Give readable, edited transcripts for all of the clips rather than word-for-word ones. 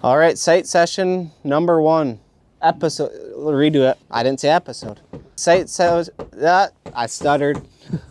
All right, site session number 1. Episode, redo it. I didn't say episode. I stuttered.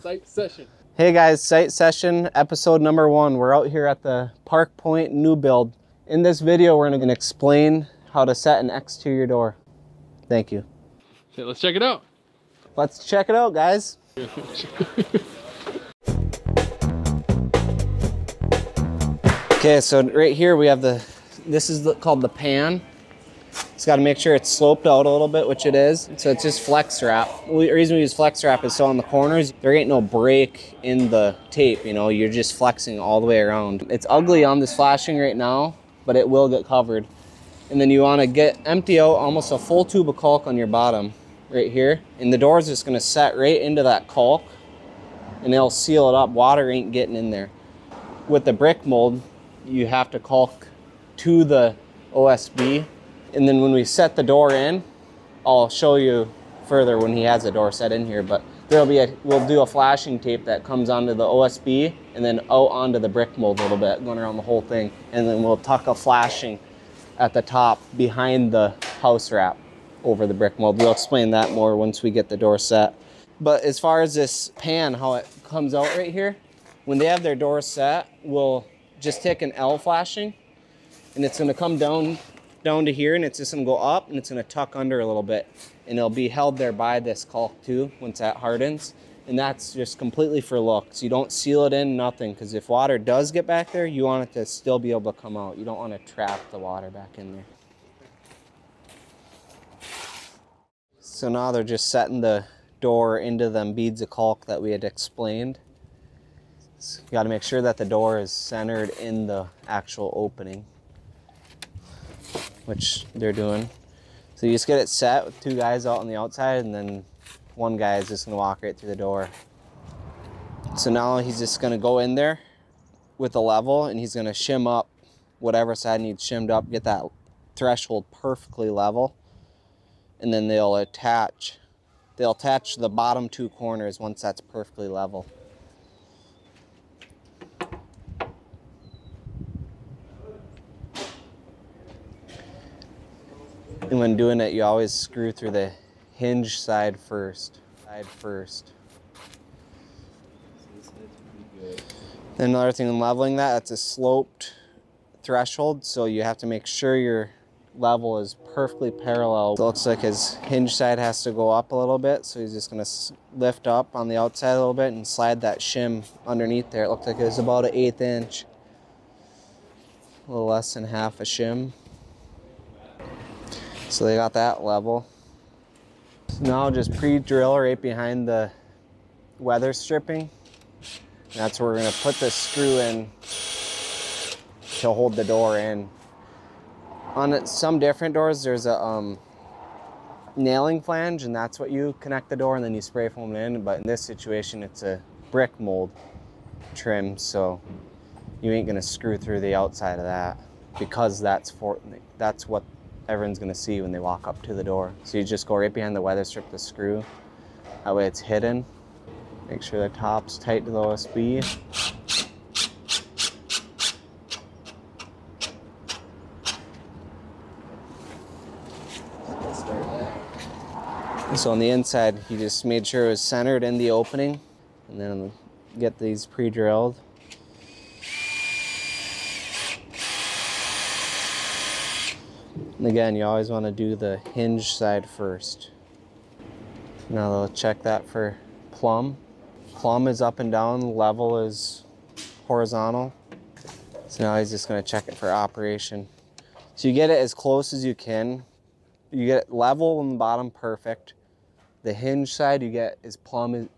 Site session. Hey guys, site session episode number 1. We're out here at the Park Point new build. In this video, we're gonna explain how to set an exterior door. Thank you. Okay, let's check it out. Let's check it out, guys. Okay, so right here we have this is called the pan. It's got to make sure it's sloped out a little bit, which it is. So it's just flex wrap. The reason we use flex wrap is so on the corners, there ain't no break in the tape, you know, you're just flexing all the way around. It's ugly on this flashing right now, but it will get covered. And then you want to empty out almost a full tube of caulk on your bottom right here. And the door is just going to set right into that caulk and it'll seal it up. Water ain't getting in there. With the brick mold, you have to caulk to the OSB. And then when we set the door in, I'll show you further when he has the door set in here, but we'll do a flashing tape that comes onto the OSB and then out onto the brick mold a little bit, going around the whole thing. And then we'll tuck a flashing at the top behind the house wrap over the brick mold. We'll explain that more once we get the door set. But as far as this pan, how it comes out right here, when they have their door set, we'll just take an L flashing and it's gonna come down to here and it's just gonna go up and it's gonna tuck under a little bit and it'll be held there by this caulk too once that hardens. And that's just completely for looks. You don't seal it in, nothing, because if water does get back there, you want it to still be able to come out. You don't want to trap the water back in there. So now they're just setting the door into them beads of caulk that we had explained. So you got to make sure that the door is centered in the actual opening, which they're doing. So you just get it set with 2 guys out on the outside and then 1 guy is just gonna walk right through the door. So now he's just gonna go in there with a level and he's gonna shim up whatever side needs shimmed up, get that threshold perfectly level. And then they'll attach the bottom 2 corners once that's perfectly level. And when doing it, you always screw through the hinge side first. Then another thing in leveling that's a sloped threshold, so you have to make sure your level is perfectly parallel. So it looks like his hinge side has to go up a little bit, so he's just gonna lift up on the outside a little bit and slide that shim underneath there. It looks like it was about an 1/8 inch, a little less than half a shim. So they got that level. So now just pre-drill right behind the weather stripping. And that's where we're gonna put the screw in to hold the door in. On some different doors, there's a nailing flange and that's what you connect the door and then you spray foam it in. But in this situation, it's a brick mold trim, so you ain't gonna screw through the outside of that because that's what everyone's gonna see when they walk up to the door. So you just go right behind the weather strip, the screw. That way it's hidden. Make sure the top's tight to the OSB. So on the inside, you just made sure it was centered in the opening and then get these pre-drilled. And again, you always want to do the hinge side first. Now they'll check that for plumb. Plumb is up and down, level is horizontal. So now he's just going to check it for operation. So you get it as close as you can. You get it level on the bottom, perfect. The hinge side you get is plumb,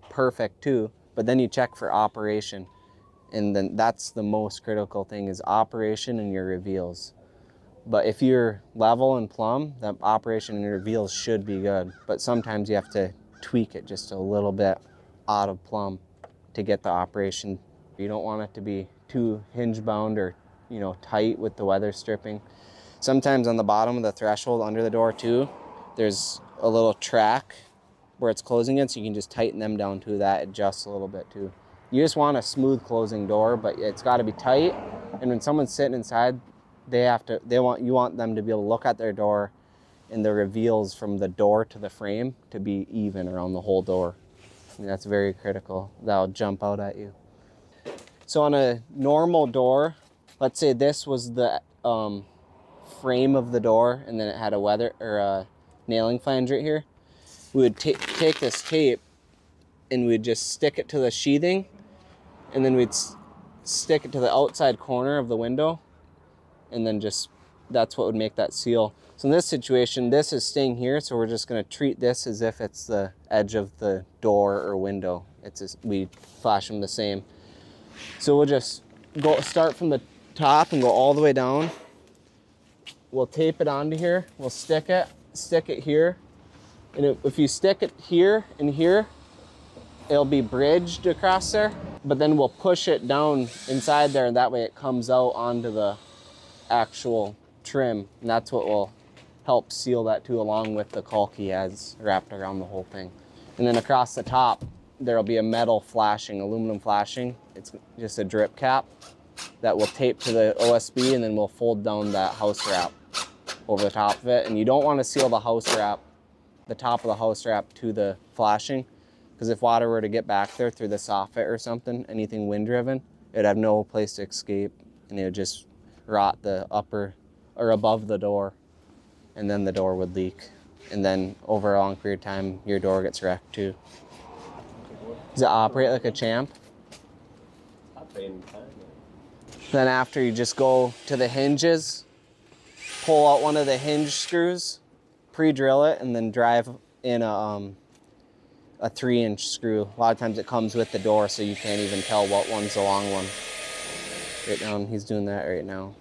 perfect too. But then you check for operation. And then that's the most critical thing is operation and your reveals. But if you're level and plumb, the operation and reveals should be good. But sometimes you have to tweak it just a little bit out of plumb to get the operation. You don't want it to be too hinge bound or, tight with the weather stripping. Sometimes on the bottom of the threshold under the door too, there's a little track where it's closing it, so you can just tighten them down to that, adjust a little bit too. You just want a smooth closing door, but it's got to be tight. And when someone's sitting inside you want them to be able to look at their door and the reveals from the door to the frame to be even around the whole door. I mean, that's very critical. That'll jump out at you. So on a normal door, let's say this was the frame of the door and then it had a weather or a nailing flange right here. We would take this tape and we'd just stick it to the sheathing, and then we'd stick it to the outside corner of the window, and then that's what would make that seal. So in this situation, this is staying here, so we're just going to treat this as if it's the edge of the door or window. We flash them the same. So we'll just start from the top and go all the way down. We'll tape it onto here. We'll stick it here. And if you stick it here and here, it'll be bridged across there. But then we'll push it down inside there, and that way it comes out onto the actual trim. And that's what will help seal that too, along with the caulk he has wrapped around the whole thing. And then across the top, there'll be a metal flashing, aluminum flashing. It's just a drip cap that will tape to the OSB, and then we'll fold down that house wrap over the top of it. And you don't want to seal the house wrap, the top of the house wrap to the flashing, because if water were to get back there through the soffit or something, anything wind driven, it'd have no place to escape, and it would just rot the upper or above the door, and then the door would leak. And then over a long period of time, your door gets wrecked too. Does it operate like a champ? Then after, you just go to the hinges, pull out one of the hinge screws, pre-drill it, and then drive in a 3-inch screw. A lot of times it comes with the door, so you can't even tell what one's the long one. Right now, he's doing that right now.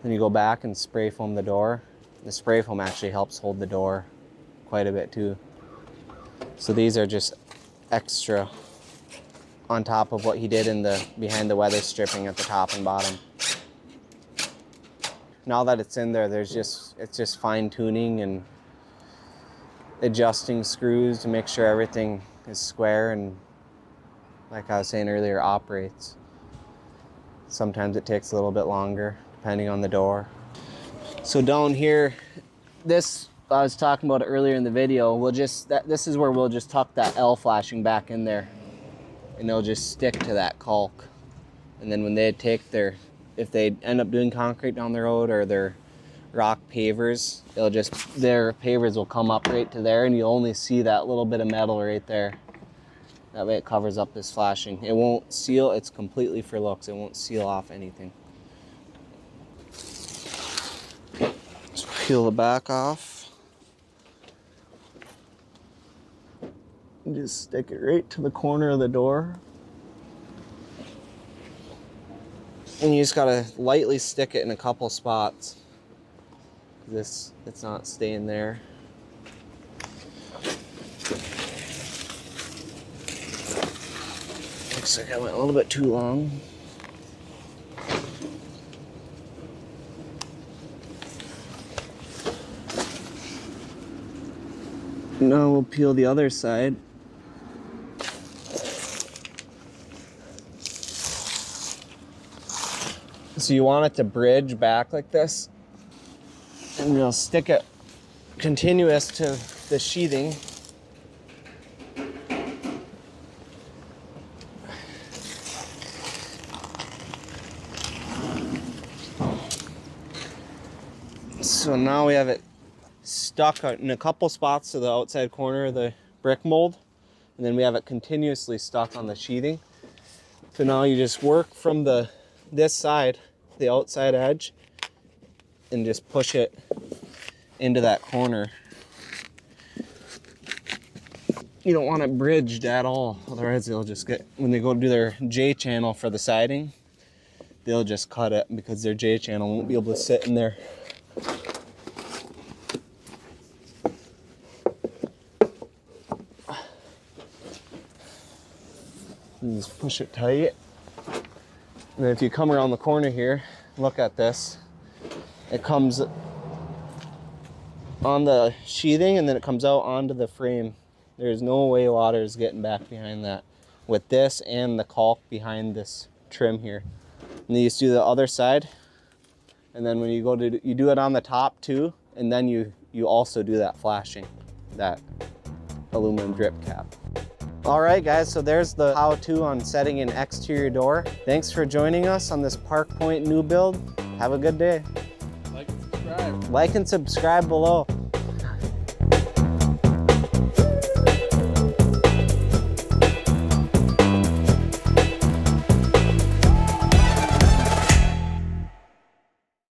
Then you go back and spray foam the door. The spray foam actually helps hold the door quite a bit too. So these are just extra on top of what he did behind the weather stripping at the top and bottom. Now that it's in there, it's just fine tuning and adjusting screws to make sure everything is square and, like I was saying earlier, operates. Sometimes it takes a little bit longer depending on the door. So down here, this I was talking about it earlier in the video. This is where we'll just tuck that L flashing back in there, and they'll just stick to that caulk. And then when they if they end up doing concrete down the road or their rock pavers, their pavers will come up right to there, and you'll only see that little bit of metal right there. That way it covers up this flashing. It won't seal, it's completely for looks. It won't seal off anything. Just peel the back off. And just stick it right to the corner of the door. And you just gotta lightly stick it in a couple spots. It's not staying there. Looks like I went a little bit too long. Now we'll peel the other side. So you want it to bridge back like this, and you'll stick it continuous to the sheathing. So now we have it stuck in a couple spots to the outside corner of the brick mold, and then we have it continuously stuck on the sheathing. So now you just work from this side, the outside edge, and just push it into that corner. You don't want it bridged at all, otherwise they'll just when they go to do their J channel for the siding, they'll just cut it because their J channel won't be able to sit in there. And just push it tight. And then if you come around the corner here, look at this. It comes on the sheathing and then it comes out onto the frame. There's no way water is getting back behind that with this and the caulk behind this trim here. And then you just do the other side And then when you go to, you do it on the top too, and then you also do that flashing, that aluminum drip cap. All right, guys, so there's the how-to on setting an exterior door. Thanks for joining us on this Park Point new build. Have a good day. Like and subscribe. Like and subscribe below.